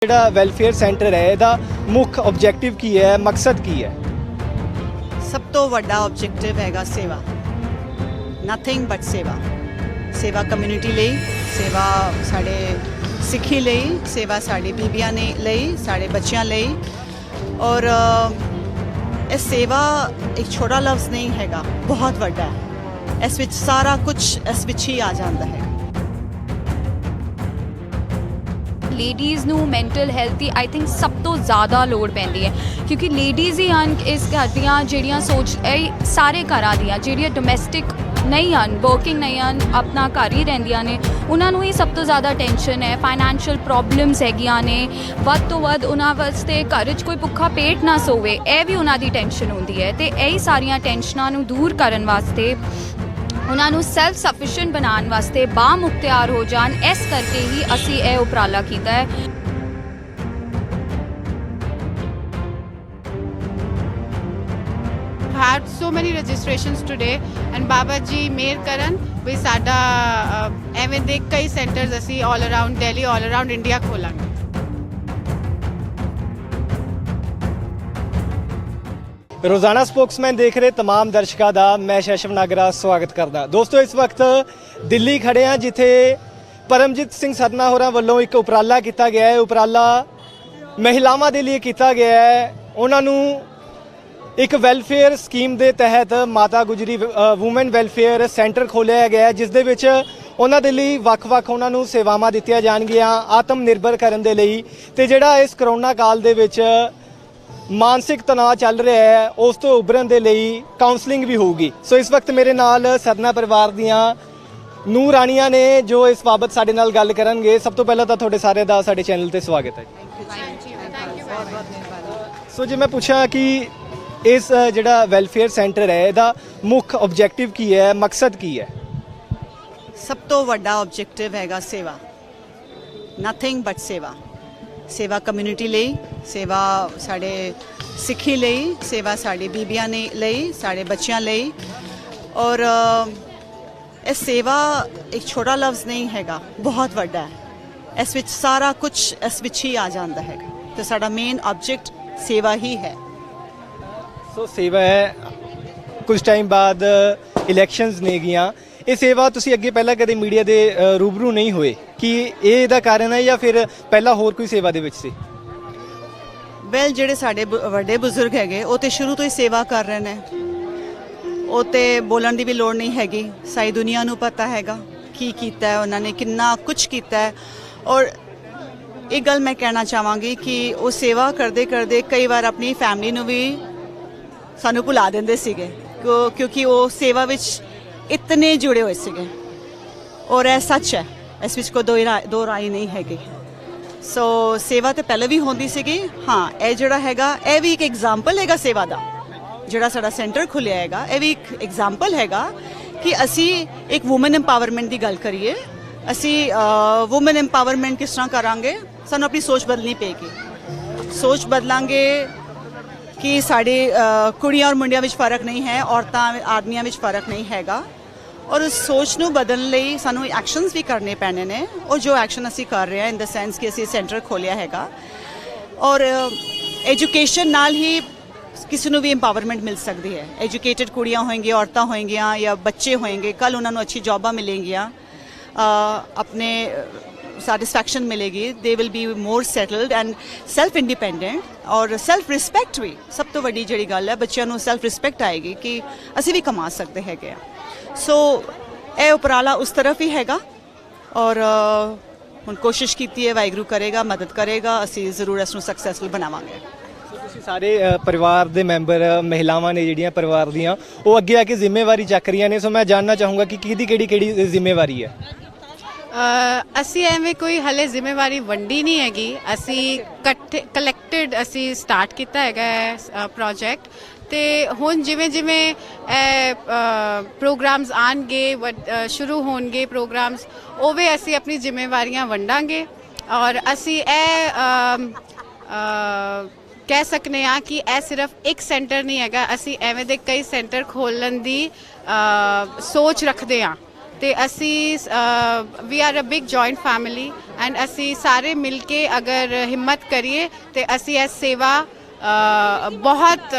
ਜਿਹੜਾ welfare centre ਹੈ ਇਹਦਾ ਮੁੱਖ ਆਬਜੈਕਟਿਵ ਕੀ ਹੈ, ਮਕਸਦ ਕੀ ਹੈ? ਸਭ ਤੋਂ ਵੱਡਾ ਆਬਜੈਕਟਿਵ ਹੈਗਾ ਸੇਵਾ। ਨਥਿੰਗ ਬਟ ਸੇਵਾ। ਸੇਵਾ ਕਮਿਊਨਿਟੀ ਲਈ, ਸੇਵਾ ਸਾਡੇ ਸਿੱਖੀ ਲਈ, ਸੇਵਾ ਸਾਡੀ ਬੀਬੀਆਂ ਨੇ ਲਈ, ਸਾਡੇ ਬੱਚਿਆਂ ਲਈ। ਔਰ ਇਹ ਸੇਵਾ ਇੱਕ ਛੋਟਾ ਲਫ਼ਜ਼ ਨਹੀਂ ਹੈਗਾ, ਬਹੁਤ ਵੱਡਾ ਹੈ। ਇਸ ਵਿੱਚ ਸਾਰਾ ਕੁਝ ਇਸ ਵਿੱਚ ਹੀ ਆ ਜਾਂਦਾ ਹੈ। ਲੇਡੀਜ਼ ਨੂੰ mental health the I think ਸਭ ਤੋਂ ਜ਼ਿਆਦਾ ਲੋੜ ਪੈਂਦੀ ਹੈ, ਕਿਉਂਕਿ ਲੇਡੀਜ਼ ਹੀ ਹਨ ਇਸ ਘਰ ਦੀਆਂ ਜਿਹੜੀਆਂ ਇਹ ਸਾਰੇ ਘਰਾਂ ਦੀਆਂ ਜਿਹੜੀਆਂ ਡੋਮੈਸਟਿਕ ਨਹੀਂ ਹਨ, ਵਰਕਿੰਗ ਨਹੀਂ ਹਨ, ਆਪਣਾ ਘਰ ਹੀ ਰਹਿੰਦੀਆਂ ਨੇ, ਉਹਨਾਂ ਨੂੰ ਹੀ ਸਭ ਤੋਂ ਜ਼ਿਆਦਾ ਟੈਨਸ਼ਨ ਹੈ। ਫਾਈਨੈਂਸ਼ੀਅਲ ਪ੍ਰੋਬਲਮਸ ਹੈਗੀਆਂ ਨੇ, ਵੱਧ ਤੋਂ ਵੱਧ ਉਹਨਾਂ ਵਾਸਤੇ ਘਰ 'ਚ ਕੋਈ ਭੁੱਖਾ ਪੇਟ ਨਾ ਸੋਵੇ, ਇਹ ਵੀ ਉਹਨਾਂ ਦੀ ਟੈਨਸ਼ਨ ਹੁੰਦੀ ਹੈ। ਅਤੇ ਇਹੀ ਸਾਰੀਆਂ ਟੈਨਸ਼ਨਾਂ ਨੂੰ ਦੂਰ ਕਰਨ ਵਾਸਤੇ, ਉਹਨਾਂ ਨੂੰ ਸੈਲਫ ਸਫੀਸ਼ੀਐਂਟ ਬਣਾਉਣ ਵਾਸਤੇ, ਬਾਮੁਖਤਿਆਰ ਹੋ ਜਾਣ, ਇਸ ਕਰਕੇ ਹੀ ਅਸੀਂ ਇਹ ਉਪਰਾਲਾ ਕੀਤਾ ਹੈ। had so many registrations today and Baba ji ਮੇਰ ਕਰਨ ਵੀ ਸਾਡਾ ਐਵੇਂ ਦੇ ਕਈ ਸੈਂਟਰਸ ਅਸੀਂ all around Delhi, all around India ਖੋਲਾਂਗੇ। ਰੋਜ਼ਾਨਾ ਸਪੋਕਸਮੈਨ ਦੇਖ ਰਹੇ तमाम ਦਰਸ਼ਕਾਂ ਦਾ ਮੈਂ ਸ਼ੈਸ਼ਵ ਨਾਗਰਾ ਸਵਾਗਤ ਕਰਦਾ। ਦੋਸਤੋ, ਇਸ ਵਕਤ ਦਿੱਲੀ ਖੜੇ ਹਾਂ ਜਿੱਥੇ ਪਰਮਜੀਤ ਸਿੰਘ ਸਰਨਾ ਹੋਰਾਂ ਵੱਲੋਂ ਇੱਕ ਉਪਰਾਲਾ ਕੀਤਾ ਗਿਆ ਹੈ। ਉਪਰਾਲਾ ਮਹਿਲਾਵਾਂ ਦੇ ਲਈ ਕੀਤਾ ਗਿਆ ਹੈ। ਉਹਨਾਂ ਨੂੰ ਇੱਕ ਵੈਲਫੇਅਰ ਸਕੀਮ ਦੇ ਤਹਿਤ Mata Gujri woman welfare centre ਖੋਲ੍ਹਿਆ ਗਿਆ ਹੈ, ਜਿਸ ਦੇ ਵਿੱਚ ਉਹਨਾਂ ਦੇ ਲਈ ਵੱਖ-ਵੱਖ ਉਹਨਾਂ ਨੂੰ ਸੇਵਾਵਾਂ ਦਿੱਤੀਆਂ ਜਾਣਗੀਆਂ ਆਤਮ ਨਿਰਭਰ ਕਰਨ ਦੇ ਲਈ। ਅਤੇ ਜਿਹੜਾ ਇਸ ਕਰੋਨਾ ਕਾਲ ਦੇ ਵਿੱਚ ਮਾਨਸਿਕ ਤਣਾਅ ਚੱਲ ਰਿਹਾ ਹੈ, ਉਸ ਤੋਂ ਉਭਰਨ ਦੇ ਲਈ ਕਾਉਂਸਲਿੰਗ ਵੀ ਹੋਊਗੀ। ਸੋ ਇਸ ਵਕਤ ਮੇਰੇ ਨਾਲ ਸਰਨਾ ਪਰਿਵਾਰ ਦੀਆਂ ਨੂੰਹ ਰਾਣੀਆਂ ਨੇ ਜੋ ਇਸ ਬਾਬਤ ਸਾਡੇ ਨਾਲ ਗੱਲ ਕਰਨਗੇ। ਸਭ ਤੋਂ ਪਹਿਲਾਂ ਤਾਂ ਤੁਹਾਡੇ ਸਾਰਿਆਂ ਦਾ ਸਾਡੇ ਚੈਨਲ ਤੇ ਸਵਾਗਤ ਹੈ। ਸੋ ਜੇ ਮੈਂ ਪੁੱਛਾਂ ਕਿ ਇਸ ਜਿਹੜਾ ਵੈਲਫੇਅਰ ਸੈਂਟਰ ਹੈ ਇਹਦਾ ਮੁੱਖ ਆਬਜੈਕਟਿਵ ਕੀ ਹੈ, ਮਕਸਦ ਕੀ ਹੈ? ਸਭ ਤੋਂ ਵੱਡਾ ਆਬਜੈਕਟਿਵ ਹੈਗਾ ਸੇਵਾ। ਨਥਿੰਗ ਬਟ ਸੇਵਾ। ਸੇਵਾ ਕਮਿਊਨਿਟੀ ਲਈ, ਸੇਵਾ ਸਾਡੇ ਸਿੱਖੀ ਲਈ, ਸੇਵਾ ਸਾਡੀ ਬੀਬੀਆਂ ਨੇ ਲਈ, ਸਾਡੇ ਬੱਚਿਆਂ ਲਈ। ਔਰ ਇਹ ਸੇਵਾ ਇੱਕ ਛੋਟਾ ਲਫ਼ਜ਼ ਨਹੀਂ ਹੈਗਾ, ਬਹੁਤ ਵੱਡਾ ਹੈ। ਇਸ ਵਿੱਚ ਸਾਰਾ ਕੁਝ ਇਸ ਵਿੱਚ ਹੀ ਆ ਜਾਂਦਾ ਹੈਗਾ, ਤੇ ਸਾਡਾ ਮੇਨ ਆਬਜੈਕਟ ਸੇਵਾ ਹੀ ਹੈ। ਸੋ ਸੇਵਾ ਹੈ। ਕੁਝ ਟਾਈਮ ਬਾਅਦ ਇਲੈਕਸ਼ਨਸ ਨੇ ਗਈਆਂ, ਇਹ ਸੇਵਾ ਤੁਸੀਂ ਅੱਗੇ ਪਹਿਲਾਂ ਕਦੇ ਮੀਡੀਆ ਦੇ ਰੂਬਰੂ ਨਹੀਂ ਹੋਏ, ਕਿ ਇਹ ਇਹਦਾ ਕਾਰਨ ਹੈ ਜਾਂ ਫਿਰ ਪਹਿਲਾਂ ਹੋਰ ਕੋਈ ਸੇਵਾ ਦੇ ਵਿੱਚ ਸੀ? ਵੈਲ, ਜਿਹੜੇ ਸਾਡੇ ਵੱਡੇ ਬਜ਼ੁਰਗ ਹੈਗੇ ਉਹ ਤੇ ਸ਼ੁਰੂ ਤੋਂ ਹੀ ਸੇਵਾ ਕਰ ਰਹੇ ਨੇ। ਉਹ ਤੇ ਬੋਲਣ ਦੀ ਵੀ ਲੋੜ ਨਹੀਂ ਹੈਗੀ, ਸਾਰੀ ਦੁਨੀਆ ਨੂੰ ਪਤਾ ਹੈਗਾ ਕੀ ਕੀਤਾ ਹੈ ਉਹਨਾਂ ਨੇ, ਕਿੰਨਾ ਕੁਝ ਕੀਤਾ ਹੈ। ਔਰ ਇਹ ਗੱਲ ਮੈਂ ਕਹਿਣਾ ਚਾਹਾਂਗੀ ਕਿ ਉਹ ਸੇਵਾ ਕਰਦੇ ਕਰਦੇ ਕਈ ਵਾਰ ਆਪਣੀ ਫੈਮਿਲੀ ਨੂੰ ਵੀ ਸਾਨੂੰ ਭੁਲਾ ਦਿੰਦੇ ਸੀਗੇ, ਕਿਉਂਕਿ ਉਹ ਸੇਵਾ ਵਿੱਚ ਇਤਨੇ ਜੁੜੇ ਹੋਏ ਸੀਗੇ। ਔਰ ਇਹ ਸੱਚ ਹੈ, ਇਸ ਵਿੱਚ ਕੋਈ ਦੋ ਰਾਏ ਨਹੀਂ ਹੈਗੀ। ਸੋ ਸੇਵਾ ਤਾਂ ਪਹਿਲਾਂ ਵੀ ਹੁੰਦੀ ਸੀਗੀ। ਹਾਂ, ਇਹ ਜਿਹੜਾ ਹੈਗਾ ਇਹ ਵੀ ਇੱਕ ਐਗਜ਼ਾਮਪਲ ਹੈਗਾ ਸੇਵਾ ਦਾ। ਜਿਹੜਾ ਸਾਡਾ ਸੈਂਟਰ ਖੁੱਲ੍ਹਿਆ ਹੈਗਾ ਇਹ ਵੀ ਇੱਕ ਐਗਜ਼ਾਮਪਲ ਹੈਗਾ ਕਿ ਅਸੀਂ ਇੱਕ ਵੂਮਨ ਐਮਪਾਵਰਮੈਂਟ ਦੀ ਗੱਲ ਕਰੀਏ। ਅਸੀਂ ਵੂਮਨ ਐਮਪਾਵਰਮੈਂਟ ਕਿਸ ਤਰ੍ਹਾਂ ਕਰਾਂਗੇ? ਸਾਨੂੰ ਆਪਣੀ ਸੋਚ ਬਦਲਣੀ ਪਏਗੀ। ਸੋਚ ਬਦਲਾਂਗੇ ਕਿ ਸਾਡੇ ਕੁੜੀਆਂ ਔਰ ਮੁੰਡਿਆਂ ਵਿੱਚ ਫਰਕ ਨਹੀਂ ਹੈ, ਔਰਤਾਂ ਆਦਮੀਆਂ ਵਿੱਚ ਫਰਕ ਨਹੀਂ ਹੈਗਾ। ਔਰ ਉਸ ਸੋਚ ਨੂੰ ਬਦਲਣ ਲਈ ਸਾਨੂੰ ਐਕਸ਼ਨਸ ਵੀ ਕਰਨੇ ਪੈਣੇ ਨੇ। ਔਰ ਜੋ ਐਕਸ਼ਨ ਅਸੀਂ ਕਰ ਰਹੇ ਹਾਂ ਇਨ ਦਾ ਸੈਂਸ ਕਿ ਅਸੀਂ ਸੈਂਟਰ ਖੋਲ੍ਹਿਆ ਹੈਗਾ, ਔਰ ਐਜੂਕੇਸ਼ਨ ਨਾਲ ਹੀ ਕਿਸੇ ਨੂੰ ਵੀ ਐਮਪਾਵਰਮੈਂਟ ਮਿਲ ਸਕਦੀ ਹੈ। ਐਜੂਕੇਟਡ ਕੁੜੀਆਂ ਹੋਏਗੀਆਂ, ਔਰਤਾਂ ਹੋਏਗੀਆਂ ਜਾਂ ਬੱਚੇ ਹੋਏंगे, ਕੱਲ੍ਹ ਉਹਨਾਂ ਨੂੰ ਅੱਛੀ ਜੌਬਾਂ ਮਿਲੇਗੀਆਂ, ਆਪਣੇ ਸੈਟਿਸਫੈਕਸ਼ਨ ਮਿਲੇਗੀ। They will be more settled and self independent. ਔਰ ਸੈਲਫ ਰਿਸਪੈਕਟ ਵੀ ਸਭ ਤੋਂ ਵੱਡੀ ਜਿਹੜੀ ਗੱਲ ਹੈ, ਬੱਚਿਆਂ ਨੂੰ ਸੈਲਫ ਰਿਸਪੈਕਟ ਆਏਗੀ ਕਿ ਅਸੀਂ ਵੀ ਕਮਾ ਸਕਦੇ ਹੈਗੇ ਆ। ਸੋ ਇਹ ਉਪਰਾਲਾ ਉਸ ਤਰਫ ਹੀ ਹੈਗਾ। ਔਰ ਹੁਣ ਕੋਸ਼ਿਸ਼ ਕੀਤੀ ਹੈ, ਵਾਹਿਗੁਰੂ ਕਰੇਗਾ, ਮਦਦ ਕਰੇਗਾ, ਅਸੀਂ ਜ਼ਰੂਰ ਇਸ ਨੂੰ ਸਕਸੈਸਫੁਲ ਬਣਾਵਾਂਗੇ। ਤੁਸੀਂ ਸਾਰੇ ਪਰਿਵਾਰ ਦੇ ਮੈਂਬਰ, ਮਹਿਲਾਵਾਂ ਨੇ ਜਿਹੜੀਆਂ ਪਰਿਵਾਰ ਦੀਆਂ, ਉਹ ਅੱਗੇ ਆ ਕੇ ਜ਼ਿੰਮੇਵਾਰੀ ਚੱਕ ਰਹੀਆਂ ਨੇ। ਸੋ ਮੈਂ ਜਾਣਨਾ ਚਾਹੂੰਗਾ ਕਿ ਕਿਹੜੀ ਜ਼ਿੰਮੇਵਾਰੀ ਹੈ? ਅਸੀਂ ਐਵੇਂ ਕੋਈ ਹਲੇ ਜ਼ਿੰਮੇਵਾਰੀ ਵੰਡੀ ਨਹੀਂ ਹੈਗੀ। ਅਸੀਂ ਕਲੈਕਟਡ ਅਸੀਂ ਸਟਾਰਟ ਕੀਤਾ ਹੈਗਾ ਪ੍ਰੋਜੈਕਟ। ਤੇ ਹੁਣ ਜਿਵੇਂ ਜਿਵੇਂ ਪ੍ਰੋਗਰਾਮਸ ਆਉਣਗੇ, ਸ਼ੁਰੂ ਹੋਣਗੇ ਪ੍ਰੋਗਰਾਮਸ, ਉਵੇਂ ਅਸੀਂ ਆਪਣੀ ਜ਼ਿੰਮੇਵਾਰੀਆਂ ਵੰਡਾਂਗੇ। ਔਰ ਅਸੀਂ ਇਹ ਕਹਿ ਸਕਨੇ ਹਾਂ ਕਿ ਇਹ ਸਿਰਫ ਇੱਕ ਸੈਂਟਰ ਨਹੀਂ ਹੈਗਾ, ਅਸੀਂ ਐਵੇਂ ਦੇ ਕਈ ਸੈਂਟਰ ਖੋਲ੍ਹਣ ਦੀ ਸੋਚ ਰੱਖਦੇ ਹਾਂ। ਤੇ ਅਸੀਂ we are a big joint family and ਅਸੀਂ ਸਾਰੇ ਮਿਲ ਕੇ ਅਗਰ ਹਿੰਮਤ ਕਰੀਏ ਤੇ ਅਸੀਂ ਇਹ ਸੇਵਾ ਬਹੁਤ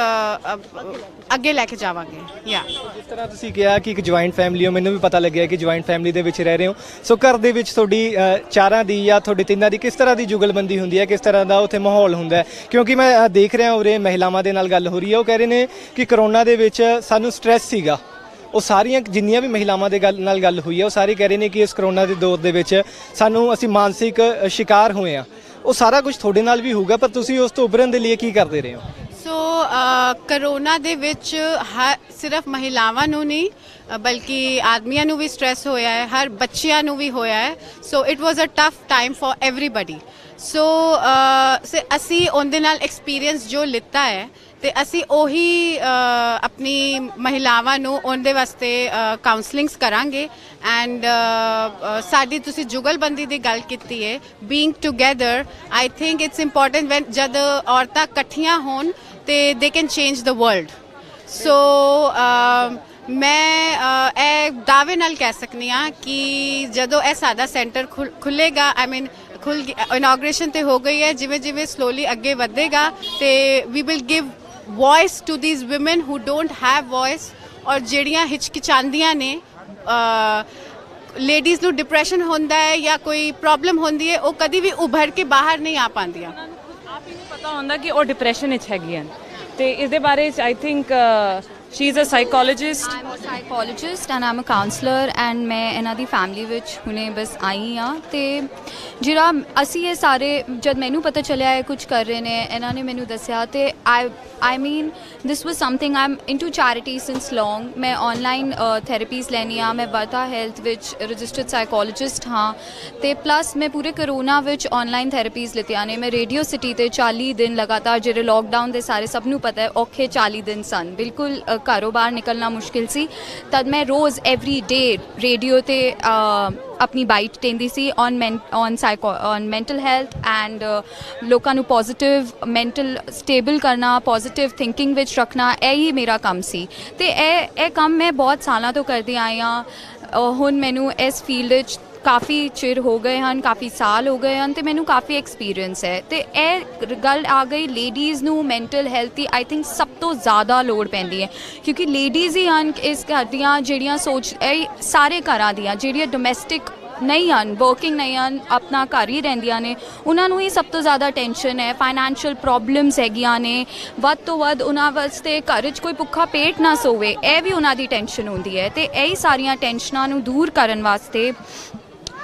ਅੱਗੇ ਲੈ ਕੇ ਜਾਵਾਂਗੇ ਯਾ ਜਿਸ ਤਰ੍ਹਾਂ ਤੁਸੀਂ ਕਿਹਾ ਕਿ ਇੱਕ ਜੁਆਇੰਟ ਫੈਮਿਲੀ ਹੋ, ਮੈਨੂੰ ਵੀ ਪਤਾ ਲੱਗਿਆ ਕਿ ਜੁਆਇੰਟ ਫੈਮਿਲੀ ਦੇ ਵਿੱਚ ਰਹਿ ਰਹੇ ਹੋ। ਸੋ ਘਰ ਦੇ ਵਿੱਚ ਤੁਹਾਡੀ ਚਾਰਾਂ ਦੀ ਜਾਂ ਤੁਹਾਡੇ ਤਿੰਨਾਂ ਦੀ ਕਿਸ ਤਰ੍ਹਾਂ ਦੀ ਜੁਗਲਬੰਦੀ ਹੁੰਦੀ ਹੈ, ਕਿਸ ਤਰ੍ਹਾਂ ਦਾ ਉੱਥੇ ਮਾਹੌਲ ਹੁੰਦਾ ਹੈ? ਕਿਉਂਕਿ ਮੈਂ ਦੇਖ ਰਿਹਾ ਉਰੇ ਮਹਿਲਾਵਾਂ ਦੇ ਨਾਲ ਗੱਲ ਹੋ ਰਹੀ ਹੈ, ਉਹ ਕਹਿ ਰਹੇ ਨੇ ਕਿ ਕਰੋਨਾ ਦੇ ਵਿੱਚ ਸਾਨੂੰ ਸਟ੍ਰੈਸ ਸੀਗਾ। ਉਹ ਸਾਰੀਆਂ ਜਿੰਨੀਆਂ ਵੀ ਮਹਿਲਾਵਾਂ ਦੇ ਨਾਲ ਗੱਲ ਹੋਈ ਹੈ, ਉਹ ਸਾਰੇ ਕਹਿ ਰਹੇ ਨੇ ਕਿ ਇਸ ਕਰੋਨਾ ਦੇ ਦੌਰ ਦੇ ਵਿੱਚ ਅਸੀਂ ਮਾਨਸਿਕ ਸ਼ਿਕਾਰ ਹੋਏ ਆ। ਉਹ ਸਾਰਾ ਕੁਝ ਤੁਹਾਡੇ ਨਾਲ ਵੀ ਹੋਊਗਾ, ਪਰ ਤੁਸੀਂ ਉਸ ਤੋਂ ਉਭਰਨ ਦੇ ਲਈ ਕੀ ਕਰਦੇ ਰਹੇ ਹੋ? ਸੋ ਕਰੋਨਾ ਦੇ ਵਿੱਚ ਸਿਰਫ ਮਹਿਲਾਵਾਂ ਨੂੰ ਨਹੀਂ ਬਲਕਿ ਆਦਮੀਆਂ ਨੂੰ ਵੀ ਸਟ੍ਰੈਸ ਹੋਇਆ ਹੈ, ਹਰ ਬੱਚਿਆਂ ਨੂੰ ਵੀ ਹੋਇਆ ਹੈ। So it was a tough time for everybody. So ਅਸੀਂ ਉਹਦੇ ਨਾਲ ਐਕਸਪੀਰੀਅੰਸ ਜੋ ਲਿੱਤਾ ਹੈ ਤੇ ਅਸੀਂ ਉਹੀ ਆਪਣੀ ਮਹਿਲਾਵਾਂ ਨੂੰ ਉਹਦੇ ਵਾਸਤੇ ਕਾਉਂਸਲਿੰਗਸ ਕਰਾਂਗੇ ਐਂਡ ਸਾਡੀ ਤੁਸੀਂ ਜੁਗਲਬੰਦੀ ਦੀ ਗੱਲ ਕੀਤੀ ਹੈ, being together I think it's important when ਜਦ ਔਰਤਾਂ ਇਕੱਠੀਆਂ ਹੋਣ ਤੇ they can change the world. So ਮੈਂ ਇਹ ਦਾਅਵੇ ਨਾਲ ਕਹਿ ਸਕਦੀ ਹਾਂ ਕਿ ਜਦੋਂ ਇਹ ਸਾਡਾ ਸੈਂਟਰ ਖੁੱਲ੍ਹੇਗਾ ਆਈ ਮੀਨ ਇਨੋਗ੍ਰੇਸ਼ਨ ਤੇ ਹੋ ਗਈ ਹੈ, ਜਿਵੇਂ ਜਿਵੇਂ ਸਲੋਲੀ ਅੱਗੇ ਵਧੇਗਾ ਤੇ we will give voice to these women who don't have voice ਔਰ ਜਿਹੜੀਆਂ ਹਿਚਕਿਚਾਉਂਦੀਆਂ ਨੇ। ਲੇਡੀਜ਼ ਨੂੰ ਡਿਪਰੈਸ਼ਨ ਹੁੰਦਾ ਹੈ ਜਾਂ ਕੋਈ ਪ੍ਰੋਬਲਮ ਹੁੰਦੀ ਹੈ, ਉਹ ਕਦੀ ਵੀ ਉਭਰ ਕੇ ਬਾਹਰ ਨਹੀਂ ਆ ਪਾਉਂਦੀਆਂ। ਆਪ ਹੀ ਨਹੀਂ ਪਤਾ ਹੁੰਦਾ ਕਿ ਉਹ ਡਿਪਰੈਸ਼ਨ ਵਿੱਚ ਹੈਗੀਆਂ ਤੇ ਇਸ ਦੇ ਬਾਰੇ I think she is a psychologist. I'm a psychologist and I'm a counselor and ਮੈਂ ਇਹਨਾਂ ਦੀ ਫੈਮਿਲੀ ਵਿੱਚ ਹੁਣੇ ਬਸ ਆਈ ਹਾਂ। ਤੇ ਜਿਹੜਾ ਅਸੀਂ ਇਹ ਸਾਰੇ ਜਦ ਮੈਨੂੰ ਪਤਾ ਚੱਲਿਆ ਇਹ ਕੁਝ ਕਰ ਰਹੇ ਨੇ, ਇਹਨਾਂ ਨੇ ਮੈਨੂੰ ਦੱਸਿਆ ਤੇ I mean this was something I'm into charity since long। ਮੈਂ ਆਨਲਾਈਨ ਥੈਰੇਪੀਜ਼ ਲੈਣੀ ਆ, ਮੈਂ ਵਰਤਾ ਹੈਲਥ ਵਿੱਚ ਰਜਿਸਟਰਡ ਸਾਈਕੋਲੋਜਿਸਟ ਹਾਂ ਤੇ ਪਲੱਸ ਮੈਂ ਪੂਰੇ ਕਰੋਨਾ ਵਿੱਚ ਆਨਲਾਈਨ ਥੈਰੇਪੀਜ਼ ਲਿੱਤੀਆਂ ਨੇ। ਮੈਂ ਰੇਡੀਓ ਸਿਟੀ ਤੇ 40 ਦਿਨ ਲਗਾਤਾਰ, ਜਿਹੜੇ ਲੋਕਡਾਊਨ ਦੇ ਸਾਰੇ ਸਭ ਨੂੰ ਪਤਾ ਹੈ ਔਖੇ 40 ਦਿਨ ਸਨ, ਬਿਲਕੁਲ ਘਰੋਂ ਬਾਹਰ ਨਿਕਲਣਾ ਮੁਸ਼ਕਿਲ ਸੀ। ਤਦ ਮੈਂ ਰੋਜ਼ ਐਵਰੀ ਡੇ ਰੇਡੀਓ ਤੇ ਆਪਣੀ ਬਾਈਟ ਦਿੰਦੀ ਸੀ ਔਨ ਮੈਂਟਲ ਹੈਲਥ ਐਂਡ ਲੋਕਾਂ ਨੂੰ ਪੋਜ਼ਿਟਿਵ ਮੈਂਟਲ ਸਟੇਬਲ ਕਰਨਾ, ਪੋਜ਼ਿਟਿਵ ਥਿੰਕਿੰਗ ਵਿੱਚ ਰੱਖਣਾ, ਇਹ ਹੀ ਮੇਰਾ ਕੰਮ ਸੀ। ਤੇ ਇਹ ਕੰਮ ਮੈਂ ਬਹੁਤ ਸਾਲਾਂ ਤੋਂ ਕਰਦੀ ਆਈ ਹਾਂ। ਹੁਣ ਮੈਨੂੰ ਇਸ ਫੀਲਡ ਵਿੱਚ ਕਾਫੀ ਚਿਰ ਹੋ ਗਏ ਹਨ, ਕਾਫੀ ਸਾਲ ਹੋ ਗਏ ਹਨ ਤੇ ਮੈਨੂੰ ਕਾਫੀ ਐਕਸਪੀਰੀਅੰਸ ਹੈ। ਤੇ ਇਹ ਗੱਲ ਆ ਗਈ ਲੇਡੀਜ਼ ਨੂੰ mental health the I think ਸਭ ਤੋਂ ਜ਼ਿਆਦਾ ਲੋੜ ਪੈਂਦੀ ਹੈ, ਕਿਉਂਕਿ ਲੇਡੀਜ਼ ਹੀ ਹਨ ਇਸ ਘਰ ਦੀਆਂ ਜਿਹੜੀਆਂ ਸਾਰੇ ਘਰਾਂ ਦੀਆਂ ਜਿਹੜੀਆਂ ਡੋਮੈਸਟਿਕ ਨਹੀਂ ਹਨ, ਵਰਕਿੰਗ ਨਹੀਂ ਹਨ, ਆਪਣਾ ਘਰ ਹੀ ਰਹਿੰਦੀਆਂ ਨੇ, ਉਹਨਾਂ ਨੂੰ ਹੀ ਸਭ ਤੋਂ ਜ਼ਿਆਦਾ ਟੈਨਸ਼ਨ ਹੈ। ਫਾਈਨੈਂਸ਼ੀਅਲ ਪ੍ਰੋਬਲਮਸ ਹੈਗੀਆਂ ਨੇ, ਵੱਧ ਤੋਂ ਵੱਧ ਉਹਨਾਂ ਵਾਸਤੇ ਘਰ 'ਚ ਕੋਈ ਭੁੱਖਾ ਪੇਟ ਨਾ ਸੋਵੇ, ਇਹ ਵੀ ਉਹਨਾਂ ਦੀ ਟੈਨਸ਼ਨ ਹੁੰਦੀ ਹੈ। ਤੇ ਇਹੀ ਸਾਰੀਆਂ ਟੈਨਸ਼ਨਾਂ ਨੂੰ ਦੂਰ ਕਰਨ ਵਾਸਤੇ,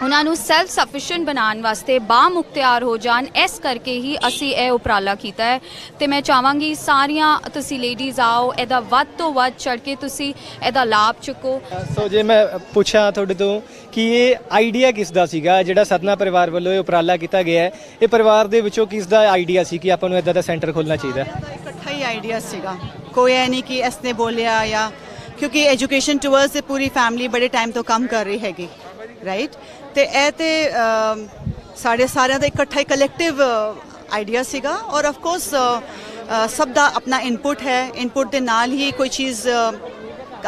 ਉਹਨਾਂ ਨੂੰ ਸੈਲਫ ਸਫੀਸ਼ੀਐਂਟ ਬਣਾਉਣ ਵਾਸਤੇ, ਬਾਮੁਖਤਿਆਰ ਹੋ ਜਾਣ, ਇਸ ਕਰਕੇ ਹੀ ਅਸੀਂ ਇਹ ਉਪਰਾਲਾ ਕੀਤਾ ਹੈ। ਤੇ ਮੈਂ ਚਾਹਾਂਗੀ ਸਾਰੀਆਂ ਤੁਸੀਂ ਲੇਡੀਜ਼ ਆਓ, ਇਹਦਾ ਵੱਧ ਤੋਂ ਵੱਧ ਚੜ੍ਹ ਕੇ ਤੁਸੀਂ ਇਹਦਾ ਲਾਭ ਚੁੱਕੋ। ਸੋ ਜੇ ਮੈਂ ਪੁੱਛਾਂ ਤੁਹਾਡੇ ਤੋਂ ਕਿ ਇਹ ਆਈਡੀਆ ਕਿਸ ਦਾ ਸੀਗਾ ਜਿਹੜਾ ਸਤਨਾ ਪਰਿਵਾਰ ਵੱਲੋਂ ਇਹ ਉਪਰਾਲਾ ਕੀਤਾ ਗਿਆ ਹੈ, ਇਹ ਪਰਿਵਾਰ ਦੇ ਵਿੱਚੋਂ ਕਿਸ ਦਾ ਆਈਡੀਆ ਸੀ ਕਿ ਆਪਾਂ ਨੂੰ ਇੱਦਾਂ ਦਾ ਸੈਂਟਰ ਖੋਲ੍ਹਣਾ ਚਾਹੀਦਾ? ਇਕੱਠਾ ਹੀ ਆਈਡੀਆ ਸੀਗਾ, ਕੋਈ ਇਹ ਨਹੀਂ ਕਿ ਇਸਨੇ ਬੋਲਿਆ ਜਾਂ ਕਿਉਂਕਿ ਐਜੂਕੇਸ਼ਨ ਟੂਵਰਡਸ ਤੇ ਪੂਰੀ ਫੈਮਿਲੀ ਬੜੇ ਟਾਈਮ ਤੋਂ ਕੰਮ ਕਰ ਰਹੀ ਹੈਗੀ, ਰਾਈਟ। ਤੇ ਇਹ ਤੇ ਸਾਡੇ ਸਾਰਿਆਂ ਦਾ ਇਕੱਠਾ ਹੀ ਕਲੈਕਟਿਵ ਆਈਡੀਆ ਸੀਗਾ ਔਰ ਆਫ ਕੋਰਸ ਸਭ ਦਾ ਆਪਣਾ ਇਨਪੁਟ ਹੈ। ਇਨਪੁਟ ਦੇ ਨਾਲ ਹੀ ਕੋਈ ਚੀਜ਼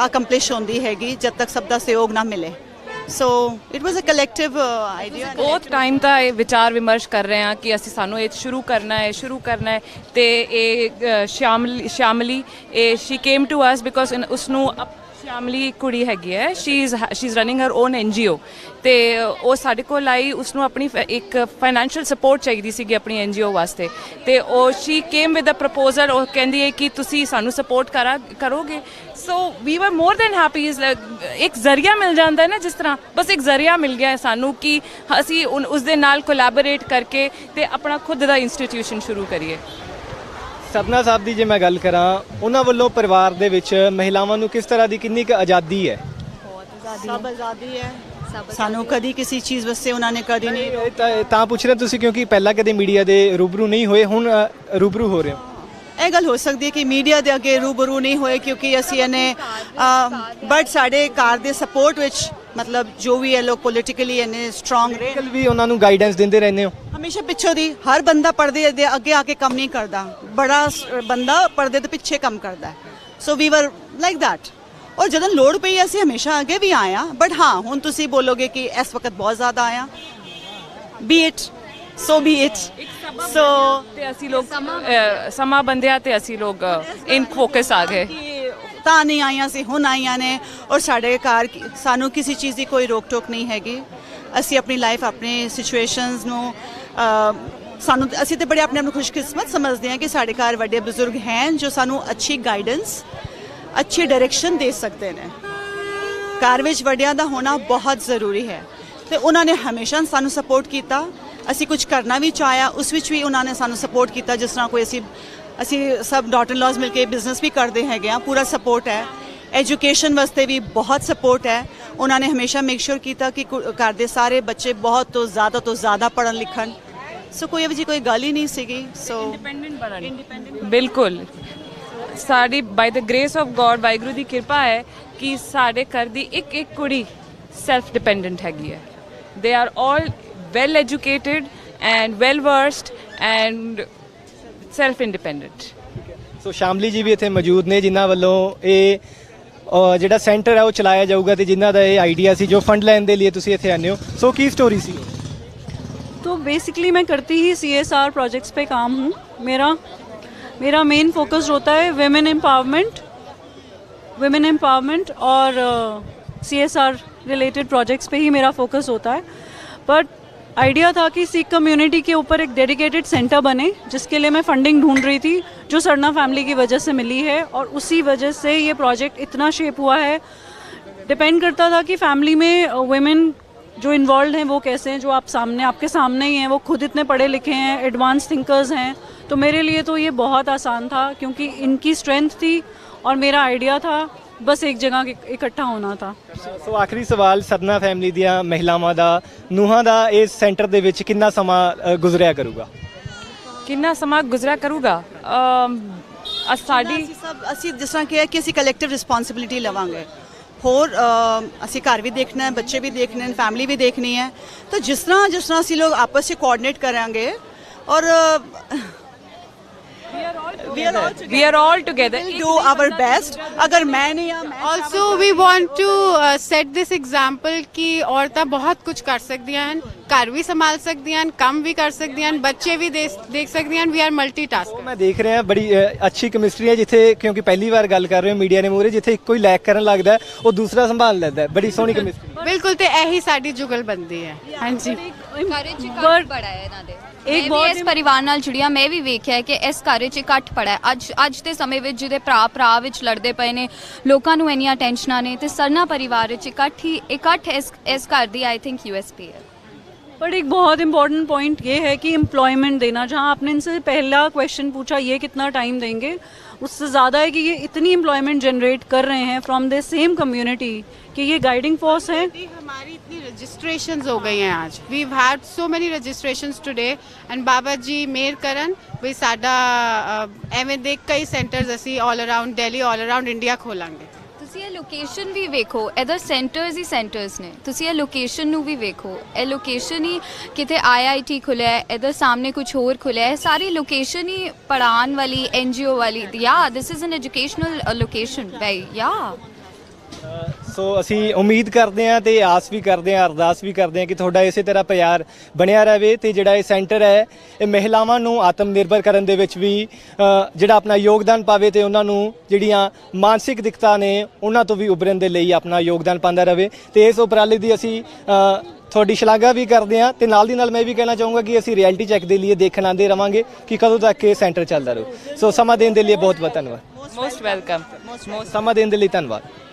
ਅਕੰਪਲਿਸ਼ ਹੁੰਦੀ ਹੈਗੀ ਜਦ ਤੱਕ ਸਭ ਦਾ ਸਹਿਯੋਗ ਨਾ ਮਿਲੇ। So it was a collective idea. ਬਹੁਤ ਟਾਈਮ ਦਾ ਇਹ ਵਿਚਾਰ ਵਿਮਰਸ਼ ਕਰ ਰਹੇ ਹਾਂ ਕਿ ਅਸੀਂ ਸਾਨੂੰ ਇਹ ਸ਼ੁਰੂ ਕਰਨਾ ਹੈ ਤੇ ਇਹ ਸ਼ਾਮਲੀ ਇਹ she came to us because ਉਸਨੂੰ ਸ਼ਾਮਲੀ ਕੁੜੀ ਹੈਗੀ ਹੈ, she is running her own NGO ਤੇ ਉਹ ਸਾਡੇ ਕੋਲ ਆਈ, ਉਸਨੂੰ ਆਪਣੀ ਇੱਕ ਫਾਈਨੈਂਸ਼ੀਅਲ ਸਪੋਰਟ ਚਾਹੀਦੀ ਸੀਗੀ ਆਪਣੀ NGO ਵਾਸਤੇ ਤੇ ਉਹ she came with a proposal. ਉਹ ਕਹਿੰਦੀ ਹੈ ਕਿ ਤੁਸੀਂ ਸਾਨੂੰ ਸਪੋਰਟ ਕਰੋਗੇ। ਸੋ ਵੀ ਵਰ ਮੋਰ ਦੈਨ ਹੈਪੀ। ਇੱਕ ਜ਼ਰੀਆ ਮਿਲ ਜਾਂਦਾ ਹੈ ਨਾ, ਜਿਸ ਤਰ੍ਹਾਂ ਬਸ ਇੱਕ ਜ਼ਰੀਆ ਮਿਲ ਗਿਆ ਹੈ ਸਾਨੂੰ ਕਿ ਅਸੀਂ ਉਸ ਦੇ ਨਾਲ ਕੋਲੈਬੋਰੇਟ ਕਰਕੇ ਤੇ ਆਪਣਾ ਖੁਦ ਦਾ ਇੰਸਟੀਟਿਊਸ਼ਨ ਸ਼ੁਰੂ ਕਰੀਏ। ਸਤਨਾ ਸਾਹਿਬ ਦੀ ਜੇ ਮੈਂ ਗੱਲ ਕਰਾਂ, ਉਹਨਾਂ ਵੱਲੋਂ ਪਰਿਵਾਰ ਦੇ ਵਿੱਚ ਮਹਿਲਾਵਾਂ ਨੂੰ ਕਿਸ ਤਰ੍ਹਾਂ ਦੀ ਕਿੰਨੀ ਕੁ ਆਜ਼ਾਦੀ ਹੈ? ਸਭ ਆਜ਼ਾਦੀ ਹੈ, ਸਾਨੂੰ ਕਦੀ ਕਿਸੇ ਚੀਜ਼ ਵਾਸਤੇ ਉਹਨਾਂ ਨੇ ਕਦੀ ਨਹੀਂ ਤਾਂ ਪੁੱਛ ਰਹੇ ਤੁਸੀਂ ਕਿਉਂਕਿ ਪਹਿਲਾਂ ਕਦੇ ਮੀਡੀਆ ਦੇ ਰੂਬਰੂ ਨਹੀਂ ਹੋਏ, ਹੁਣ ਰੂਬਰੂ ਹੋ ਰਹੇ ਹੋ। ਇਹ ਗੱਲ ਹੋ ਸਕਦੀ ਹੈ ਕਿ ਮੀਡੀਆ ਦੇ ਅੱਗੇ ਰੂਬਰੂ ਨਹੀਂ ਹੋਏ ਕਿਉਂਕਿ ਅਸੀਂ ਇਹਨੇ ਬਟ ਸਾਡੇ ਘਰ ਦੇ ਸਪੋਰਟ ਵਿੱਚ ਮਤਲਬ ਜੋ ਵੀ ਇਹ ਲੋਕ ਪੋਲੀਟੀਕਲੀ ਇਹਨੇ ਸਟਰੋਂਗ ਰਹੇ ਵੀ ਉਹਨਾਂ ਨੂੰ ਗਾਈਡੈਂਸ ਦਿੰਦੇ ਰਹਿੰਦੇ ਹੋ ਹਮੇਸ਼ਾ। ਪਿੱਛੋਂ ਦੀ ਹਰ ਬੰਦਾ ਪਰਦੇ ਦੇ ਅੱਗੇ ਆ ਕੇ ਕੰਮ ਨਹੀਂ ਕਰਦਾ, ਬੜਾ ਬੰਦਾ ਪਰਦੇ ਦੇ ਪਿੱਛੇ ਕੰਮ ਕਰਦਾ। ਸੋ ਵੀ ਵਰ ਲਾਈਕ ਦੈਟ ਔਰ ਜਦੋਂ ਲੋੜ ਪਈ ਅਸੀਂ ਹਮੇਸ਼ਾ ਅੱਗੇ ਵੀ ਆਏ ਹਾਂ, ਬਟ ਹਾਂ ਹੁਣ ਤੁਸੀਂ ਬੋਲੋਗੇ ਕਿ ਇਸ ਵਕਤ ਬਹੁਤ ਜ਼ਿਆਦਾ ਆਇਆ, B it so B it so ਤੇ ਅਸੀਂ ਲੋਕ ਸਮਾਂ ਬੰਦਿਆ ਤੇ ਅਸੀਂ ਲੋਕ ਇਨ ਫੋਕਸ ਆ ਗਏ। ਤਾਂ ਨਹੀਂ ਆਈਆਂ ਸੀ, ਹੁਣ ਆਈਆਂ ਨੇ, ਔਰ ਸਾਡੇ ਘਰ ਸਾਨੂੰ ਕਿਸੇ ਚੀਜ਼ ਦੀ ਕੋਈ ਰੋਕ ਟੋਕ ਨਹੀਂ ਹੈਗੀ। ਅਸੀਂ ਆਪਣੀ ਲਾਈਫ ਆਪਣੀ ਸਿਚੁਏਸ਼ਨਸ ਨੂੰ ਸਾਨੂੰ ਅਸੀਂ ਤੇ ਬੜੇ ਆਪਣੇ ਆਪ ਨੂੰ ਖੁਸ਼ਕਿਸਮਤ ਸਮਝਦੇ ਹਾਂ ਕਿ ਸਾਡੇ ਘਰ ਵੱਡੇ ਬਜ਼ੁਰਗ ਹਨ ਜੋ ਸਾਨੂੰ ਅੱਛੀ ਗਾਈਡੈਂਸ ਅੱਛੀ ਡਾਇਰੈਕਸ਼ਨ ਦੇ ਸਕਦੇ ਨੇ। ਘਰ ਵਿੱਚ ਵੱਡਿਆਂ ਦਾ ਹੋਣਾ ਬਹੁਤ ਜ਼ਰੂਰੀ ਹੈ ਤੇ ਉਹਨਾਂ ਨੇ ਹਮੇਸ਼ਾ ਸਾਨੂੰ ਸਪੋਰਟ ਕੀਤਾ। ਅਸੀਂ ਕੁਝ ਕਰਨਾ ਵੀ ਚਾਹਿਆ, ਉਸ ਵਿੱਚ ਵੀ ਉਹਨਾਂ ਨੇ ਸਾਨੂੰ ਸਪੋਰਟ ਕੀਤਾ। ਜਿਸ ਤਰ੍ਹਾਂ ਕੋਈ ਅਸੀਂ ਸਭ ਡਾਟਰ ਇਨ ਲਾਜ਼ ਮਿਲ ਕੇ ਬਿਜ਼ਨਸ ਵੀ ਕਰਦੇ ਹੈਗੇ ਆ, ਪੂਰਾ ਸਪੋਰਟ ਹੈ। ਐਜੂਕੇਸ਼ਨ ਵਾਸਤੇ ਵੀ ਬਹੁਤ ਸਪੋਰਟ ਹੈ। ਉਹਨਾਂ ਨੇ ਹਮੇਸ਼ਾ ਮੇਕ ਸ਼ੋਰ ਕੀਤਾ ਕਿ ਘਰ ਦੇ ਸਾਰੇ ਬੱਚੇ ਬਹੁਤ ਤੋਂ ਜ਼ਿਆਦਾ ਪੜ੍ਹਨ ਲਿਖਣ। ਸੋ ਕੋਈ ਇਹੋ ਜਿਹੀ ਕੋਈ ਗੱਲ ਹੀ ਨਹੀਂ ਸੀਗੀ। ਸੋ ਇੰਡੀਪੈਂਡੈਂਟ ਬਿਲਕੁਲ ਸਾਡੀ ਬਾਈ ਦ ਗ੍ਰੇਸ ਆਫ ਗੋਡ, ਵਾਹਿਗੁਰੂ ਦੀ ਕਿਰਪਾ ਹੈ ਕਿ ਸਾਡੇ ਘਰ ਦੀ ਇੱਕ ਕੁੜੀ ਸੈਲਫ ਡਿਪੈਂਡੈਂਟ ਹੈਗੀ ਹੈ। They are all well educated and well versed and self independent. So Shamli ji ਵੀ ਇੱਥੇ ਮੌਜੂਦ ਨੇ ਜਿਨ੍ਹਾਂ ਵੱਲੋਂ ਇਹ ਜਿਹੜਾ ਸੈਂਟਰ ਹੈ ਉਹ ਚਲਾਇਆ ਜਾਊਗਾ ਤੇ ਜਿਨ੍ਹਾਂ ਦਾ ਇਹ ਆਈਡੀਆ ਸੀ ਜੋ फंड ਲੈਣ ਦੇ ਲਈ ਤੁਸੀਂ ਇੱਥੇ ਆਨੇ ਹੋ। ਸੋ ਕੀ ਸਟੋਰੀ ਸੀ? तो बेसिकली मैं करती ही CSR प्रोजेक्ट्स पे काम हूँ। मेरा मेन फोकस होता है विमेन एम्पावरमेंट और CSR रिलेटेड प्रोजेक्ट्स पे ही मेरा फोकस होता है। बट आइडिया था कि सिख कम्युनिटी के ऊपर एक डेडिकेटेड सेंटर बने, जिसके लिए मैं फंडिंग ढूंढ रही थी जो सरना फैमिली की वजह से मिली है, और उसी वजह से ये प्रोजेक्ट इतना शेप हुआ है। डिपेंड करता था कि फैमिली में वुमेन जो इन्वॉल्व हैं वो कैसे हैं, जो आपके सामने ही हैं, वो खुद इतने पढ़े लिखे हैं, एडवांस थिंकर्स हैं। तो मेरे लिए तो ये बहुत आसान था क्योंकि इनकी स्ट्रेंथ थी और मेरा आइडिया था बस एक जगह इकट्ठा होना था। ਸੋ ਆਖਰੀ ਸਵਾਲ, ਸਦਨਾ ਫੈਮਿਲੀ ਦੀਆਂ ਮਹਿਲਾਵਾਂ ਦਾ, ਨੂੰਹਾਂ ਦਾ ਇਸ ਸੈਂਟਰ ਦੇ ਵਿੱਚ ਕਿੰਨਾ ਸਮਾਂ ਗੁਜ਼ਰਿਆ ਕਰੂਗਾ? ਕਿੰਨਾ ਸਮਾਂ ਗੁਜ਼ਰਿਆ ਕਰੂਗਾ? ਸਾਡੀ ਅਸੀਂ ਜਿਸ ਤਰ੍ਹਾਂ ਕਿਹਾ ਕਿ ਅਸੀਂ ਕਲੈਕਟਿਵ ਰਿਸਪੌਂਸਿਬਿਲਿਟੀ ਲਵਾਂਗੇ। ਹੋਰ ਅਸੀਂ ਘਰ ਵੀ ਦੇਖਣਾ ਹੈ, ਬੱਚੇ ਵੀ ਦੇਖਣੇ ਨੇ, ਫੈਮਿਲੀ ਵੀ ਦੇਖਣੀ ਹੈ। ਤਾਂ ਜਿਸ ਤਰ੍ਹਾਂ ਅਸੀਂ ਲੋਕ ਆਪਸ 'ਚ ਕੋਆਰਡੀਨੇਟ ਕਰਾਂਗੇ ਔਰ we are all together we'll do our best। ਅਗਰ ਮੈਂ ਨਹੀਂ ਆ ਮੈਂ Also we want to set this example ਕਿ ਔਰਤਾਂ ਬਹੁਤ ਕੁਝ ਕਰ ਸਕਦੀਆਂ ਹਨ, ਘਰ ਵੀ ਸੰਭਾਲ ਸਕਦੀਆਂ ਹਨ, ਕੰਮ ਵੀ ਕਰ ਸਕਦੀਆਂ ਹਨ, ਬੱਚੇ ਵੀ ਦੇਖ ਸਕਦੀਆਂ ਹਨ। we are multitasker। ਮੈਂ ਦੇਖ ਰਿਹਾ ਬੜੀ ਅੱਛੀ ਕੈਮਿਸਟਰੀ ਹੈ ਜਿੱਥੇ, ਕਿਉਂਕਿ ਪਹਿਲੀ ਵਾਰ ਗੱਲ ਕਰ ਰਹੇ ਹੋ ਮੀਡੀਆ ਦੇ ਮੂਹਰੇ, ਜਿੱਥੇ ਕੋਈ ਲੈਕ ਕਰਨ ਲੱਗਦਾ ਹੈ ਉਹ ਦੂਸਰਾ ਸੰਭਾਲ ਲੈਂਦਾ ਹੈ। ਬੜੀ ਸੋਹਣੀ ਕੈਮਿਸਟਰੀ। ਬਿਲਕੁਲ, ਤੇ ਇਹੀ ਸਾਡੀ ਜੁਗਲਬੰਦੀ ਹੈ। ਹਾਂਜੀ, ਘਰ 'ਚ ਇਕੱਠ ਬੜਾ ਹੈ ਇਹਨਾਂ ਦੇ। ਮੈਂ ਇਸ ਪਰਿਵਾਰ ਨਾਲ ਜੁੜਿਆ, ਮੈਂ ਵੀ ਵੇਖਿਆ ਕਿ ਇਸ ਘਰ 'ਚ ਇਕੱਠ ਬੜਾ ਹੈ। ਅੱਜ ਦੇ ਸਮੇਂ ਵਿੱਚ ਜਿਹਦੇ ਭਰਾ ਵਿੱਚ ਲੜਦੇ ਪਏ ਨੇ, ਲੋਕਾਂ ਨੂੰ ਇੰਨੀਆਂ ਟੈਨਸ਼ਨਾਂ ਨੇ, ਤੇ ਸਰਨਾ ਪਰਿਵਾਰ ਵਿੱਚ ਇਕੱਠ ਇਸ ਘਰ ਦੀ आई थिंक USP है। बट एक बहुत इंपॉर्टेंट पॉइंट ये है कि एम्प्लॉयमेंट देना, जहाँ आपने इनसे पहला क्वेश्चन पूछा ये कितना टाइम देंगे, उससे ज़्यादा है कि ये इतनी एम्प्लॉयमेंट जनरेट कर रहे हैं फ्रॉम द सेम कम्युनिटी कि ये गाइडिंग फोर्स है। हमारी इतनी रजिस्ट्रेशंस हो गई हैं आज। We had so many registrations today and Baba ji मेहर करन भी साडा एवें देख कई सेंटर्स ਅਸੀਂ all around Delhi, all around India खोलांगे। ਤੁਸੀਂ ਇਹ ਲੋਕੇਸ਼ਨ ਵੀ ਵੇਖੋ, ਇਧਰ ਸੈਂਟਰਸ ਨੇ। ਤੁਸੀਂ ਇਹ ਲੋਕੇਸ਼ਨ ਨੂੰ ਵੀ ਵੇਖੋ, ਇਹ ਲੋਕੇਸ਼ਨ ਹੀ ਕਿਤੇ IIT ਖੁੱਲਿਆ ਹੈ, ਇਧਰ ਸਾਹਮਣੇ ਕੁਝ ਹੋਰ ਖੁੱਲਿਆ ਹੈ। ਸਾਰੀ ਲੋਕੇਸ਼ਨ ਹੀ ਪੜ੍ਹਾਉਣ ਵਾਲੀ, NGO ਵਾਲੀ। This is an educational location bye. ਸੋ ਅਸੀਂ ਉਮੀਦ ਕਰਦੇ ਹਾਂ ਤੇ ਆਸ ਵੀ ਕਰਦੇ ਹਾਂ, ਅਰਦਾਸ ਵੀ ਕਰਦੇ ਹਾਂ ਕਿ ਤੁਹਾਡਾ ਇਸੇ ਤਰ੍ਹਾਂ ਪਿਆਰ ਬਣਿਆ ਰਹੇ ਤੇ ਜਿਹੜਾ ਇਹ ਸੈਂਟਰ ਹੈ ਇਹ ਮਹਿਲਾਵਾਂ ਨੂੰ ਆਤਮ ਨਿਰਭਰ ਕਰਨ ਦੇ ਵਿੱਚ ਵੀ ਜਿਹੜਾ ਆਪਣਾ ਯੋਗਦਾਨ ਪਾਵੇ ਤੇ ਉਹਨਾਂ ਨੂੰ ਜਿਹੜੀਆਂ ਮਾਨਸਿਕ ਦਿੱਕਤਾਂ ਨੇ ਉਹਨਾਂ ਤੋਂ ਵੀ ਉਭਰਨ ਦੇ ਲਈ ਆਪਣਾ ਯੋਗਦਾਨ ਪਾਉਂਦਾ ਰਹੇ। ਤੇ ਇਸ ਉਪਰਾਲੇ ਦੀ ਅਸੀਂ ਤੁਹਾਡੀ ਸ਼ਲਾਘਾ ਵੀ ਕਰਦੇ ਹਾਂ ਤੇ ਨਾਲ ਦੀ ਨਾਲ ਮੈਂ ਵੀ ਕਹਿਣਾ ਚਾਹੂੰਗਾ ਕਿ ਅਸੀਂ ਰਿਐਲਿਟੀ ਚੈੱਕ ਦੇ ਲਈ ਦੇਖਣ ਆਉਂਦੇ ਰਵਾਂਗੇ ਕਿ ਕਦੋਂ ਤੱਕ ਇਹ ਸੈਂਟਰ ਚੱਲਦਾ ਰਹੂ। ਸੋ ਸਮਾਂ ਦੇਣ ਦੇ ਲਈ ਬਹੁਤ ਬਹੁਤ ਧੰਨਵਾਦ। Most welcome. ਸਮਾਂ ਦੇਣ ਦੇ ਲਈ ਧੰਨਵਾਦ।